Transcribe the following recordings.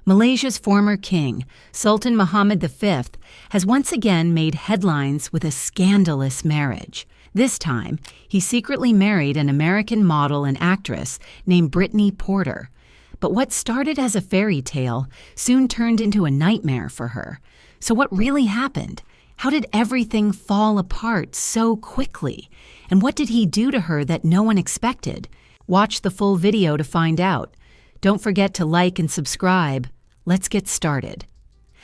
Malaysia's former king, Sultan Muhammad V, has once again made headlines with a scandalous marriage. This time, he secretly married an American model and actress named Brittany Porter. But what started as a fairy tale soon turned into a nightmare for her. So what really happened? How did everything fall apart so quickly? And what did he do to her that no one expected? Watch the full video to find out. Don't forget to like and subscribe. Let's get started.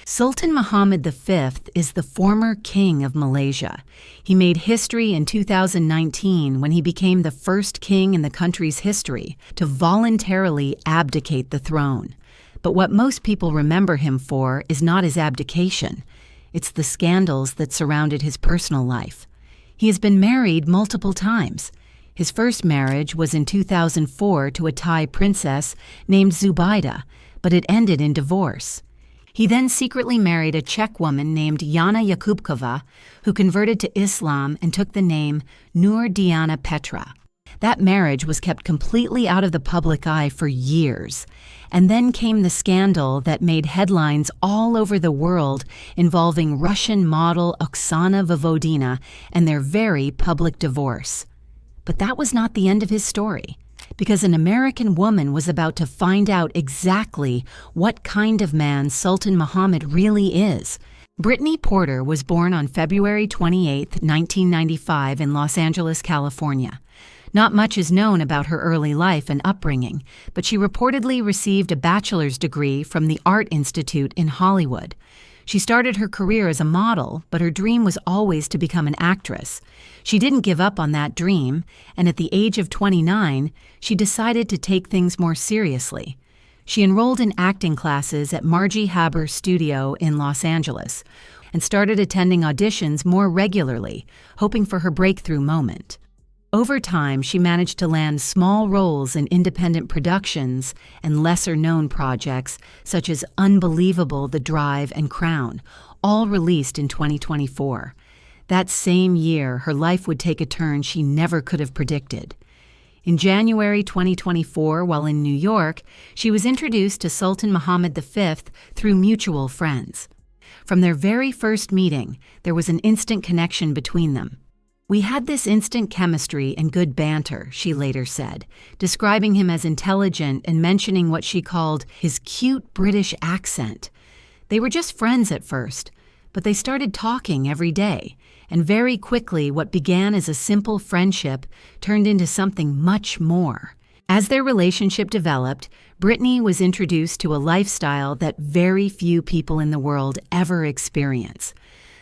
Sultan Muhammad V is the former king of Malaysia. He made history in 2019 when he became the first king in the country's history to voluntarily abdicate the throne. But what most people remember him for is not his abdication. It's the scandals that surrounded his personal life. He has been married multiple times. His first marriage was in 2004 to a Thai princess named Zubaida, but it ended in divorce. He then secretly married a Czech woman named Jana Jakubkova, who converted to Islam and took the name Nur Diana Petra. That marriage was kept completely out of the public eye for years. And then came the scandal that made headlines all over the world involving Russian model Oksana Vovodina and their very public divorce. But that was not the end of his story, because an American woman was about to find out exactly what kind of man Sultan Muhammad really is. Brittany Porter was born on February 28, 1995 in Los Angeles, California. Not much is known about her early life and upbringing, but she reportedly received a bachelor's degree from the Art Institute in Hollywood. She started her career as a model, but her dream was always to become an actress. She didn't give up on that dream, and at the age of 29, she decided to take things more seriously. She enrolled in acting classes at Margie Haber Studio in Los Angeles and started attending auditions more regularly, hoping for her breakthrough moment. Over time, she managed to land small roles in independent productions and lesser-known projects such as Unbelievable, The Drive, and Crown, all released in 2024. That same year, her life would take a turn she never could have predicted. In January 2024, while in New York, she was introduced to Sultan Muhammad V through mutual friends. From their very first meeting, there was an instant connection between them. "We had this instant chemistry and good banter," she later said, describing him as intelligent and mentioning what she called his cute British accent. They were just friends at first, but they started talking every day, and very quickly what began as a simple friendship turned into something much more. As their relationship developed, Brittany was introduced to a lifestyle that very few people in the world ever experience.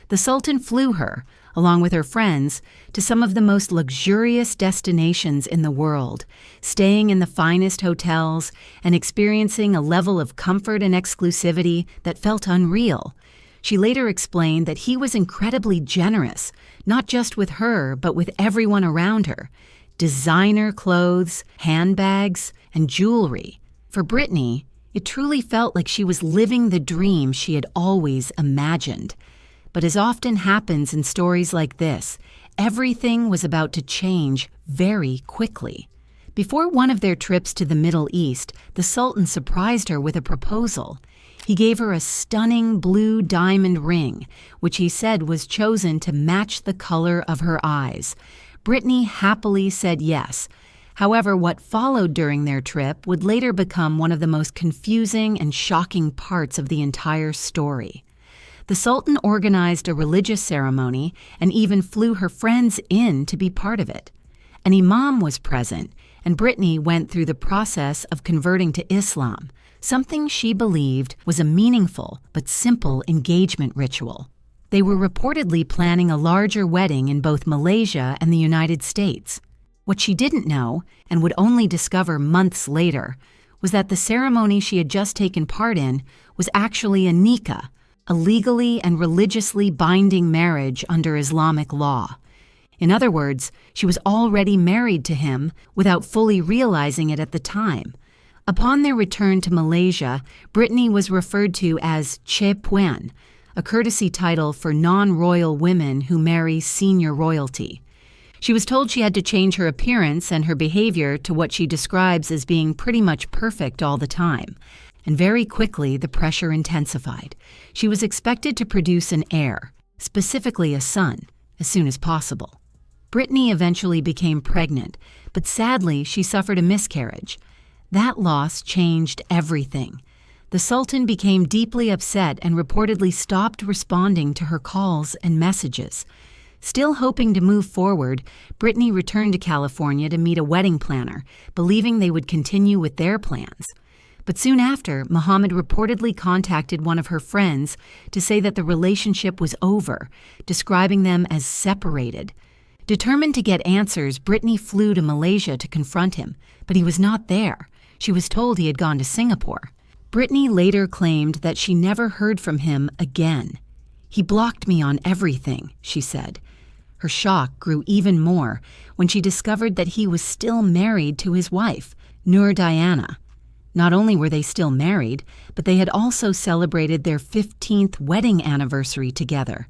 The Sultan flew her, along with her friends, to some of the most luxurious destinations in the world, staying in the finest hotels and experiencing a level of comfort and exclusivity that felt unreal. She later explained that he was incredibly generous, not just with her, but with everyone around her. Designer clothes, handbags, and jewelry. For Brittany, it truly felt like she was living the dream she had always imagined. But as often happens in stories like this, everything was about to change very quickly. Before one of their trips to the Middle East, the Sultan surprised her with a proposal. He gave her a stunning blue diamond ring, which he said was chosen to match the color of her eyes. Brittany happily said yes. However, what followed during their trip would later become one of the most confusing and shocking parts of the entire story. The Sultan organized a religious ceremony and even flew her friends in to be part of it. An imam was present, and Brittany went through the process of converting to Islam, something she believed was a meaningful but simple engagement ritual. They were reportedly planning a larger wedding in both Malaysia and the United States. What she didn't know, and would only discover months later, was that the ceremony she had just taken part in was actually a nikah, a legally and religiously binding marriage under Islamic law. In other words, she was already married to him without fully realizing it at the time. Upon their return to Malaysia, Brittany was referred to as Che Puan, a courtesy title for non-royal women who marry senior royalty. She was told she had to change her appearance and her behavior to what she describes as being pretty much perfect all the time. and very quickly the pressure intensified. She was expected to produce an heir, specifically a son, as soon as possible. Brittany eventually became pregnant, but sadly she suffered a miscarriage. That loss changed everything. The Sultan became deeply upset and reportedly stopped responding to her calls and messages. Still hoping to move forward, Brittany returned to California to meet a wedding planner, believing they would continue with their plans. But soon after, Muhammad reportedly contacted one of her friends to say that the relationship was over, describing them as separated. Determined to get answers, Brittany flew to Malaysia to confront him, but he was not there. She was told he had gone to Singapore. Brittany later claimed that she never heard from him again. "He blocked me on everything," she said. Her shock grew even more when she discovered that he was still married to his wife, Nur Diana. Not only were they still married, but they had also celebrated their 15th wedding anniversary together.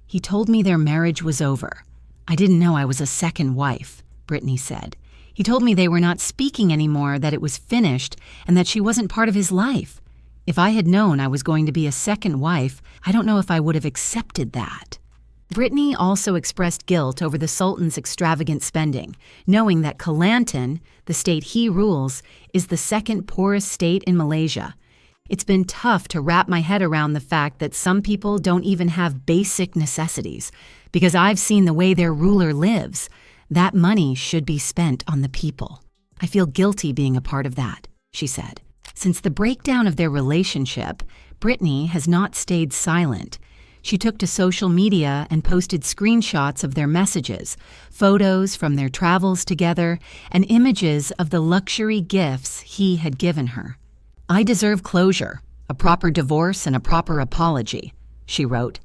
"He told me their marriage was over. I didn't know I was a second wife," Brittany said. "He told me they were not speaking anymore, that it was finished, and that she wasn't part of his life. If I had known I was going to be a second wife, I don't know if I would have accepted that." Brittany also expressed guilt over the Sultan's extravagant spending, knowing that Kelantan, the state he rules, is the second poorest state in Malaysia. "It's been tough to wrap my head around the fact that some people don't even have basic necessities, because I've seen the way their ruler lives. That money should be spent on the people. I feel guilty being a part of that," she said. Since the breakdown of their relationship, Brittany has not stayed silent. She took to social media and posted screenshots of their messages, photos from their travels together, and images of the luxury gifts he had given her. "I deserve closure, a proper divorce and a proper apology," she wrote.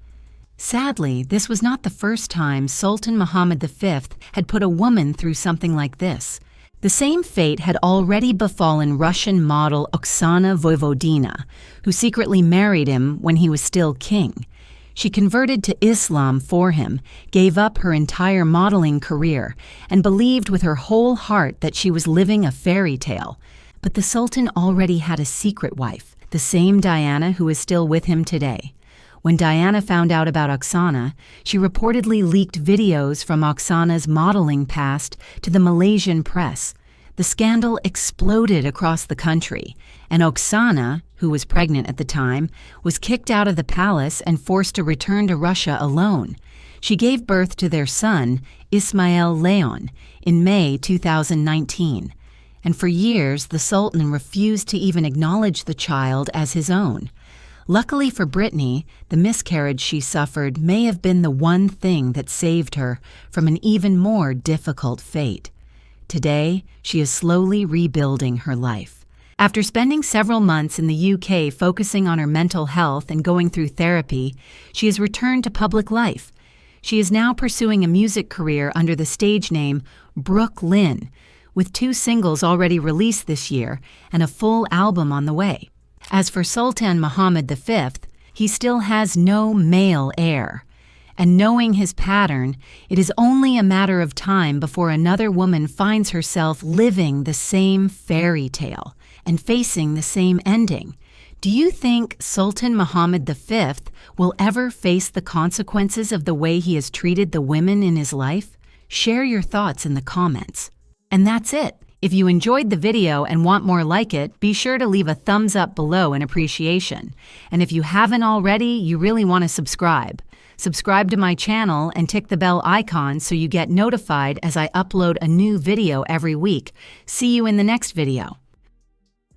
Sadly, this was not the first time Sultan Muhammad V had put a woman through something like this. The same fate had already befallen Russian model Oksana Vojvodina, who secretly married him when he was still king. She converted to Islam for him, gave up her entire modeling career, and believed with her whole heart that she was living a fairy tale. But the Sultan already had a secret wife, the same Diana who is still with him today. When Diana found out about Oksana, she reportedly leaked videos from Oksana's modeling past to the Malaysian press. The scandal exploded across the country, and Oksana, who was pregnant at the time, was kicked out of the palace and forced to return to Russia alone. She gave birth to their son, Ismail Leon, in May 2019. And for years, the Sultan refused to even acknowledge the child as his own. Luckily for Brittany, the miscarriage she suffered may have been the one thing that saved her from an even more difficult fate. Today, she is slowly rebuilding her life. After spending several months in the UK focusing on her mental health and going through therapy, she has returned to public life. She is now pursuing a music career under the stage name Brooke Lynn, with 2 singles already released this year and a full album on the way. As for Sultan Muhammad V, he still has no male heir. And knowing his pattern, it is only a matter of time before another woman finds herself living the same fairy tale and facing the same ending. Do you think Sultan Muhammad V will ever face the consequences of the way he has treated the women in his life? Share your thoughts in the comments. And that's it. If you enjoyed the video and want more like it, be sure to leave a thumbs up below in appreciation. And if you haven't already, you really want to subscribe. Subscribe to my channel and tick the bell icon so you get notified as I upload a new video every week. See you in the next video.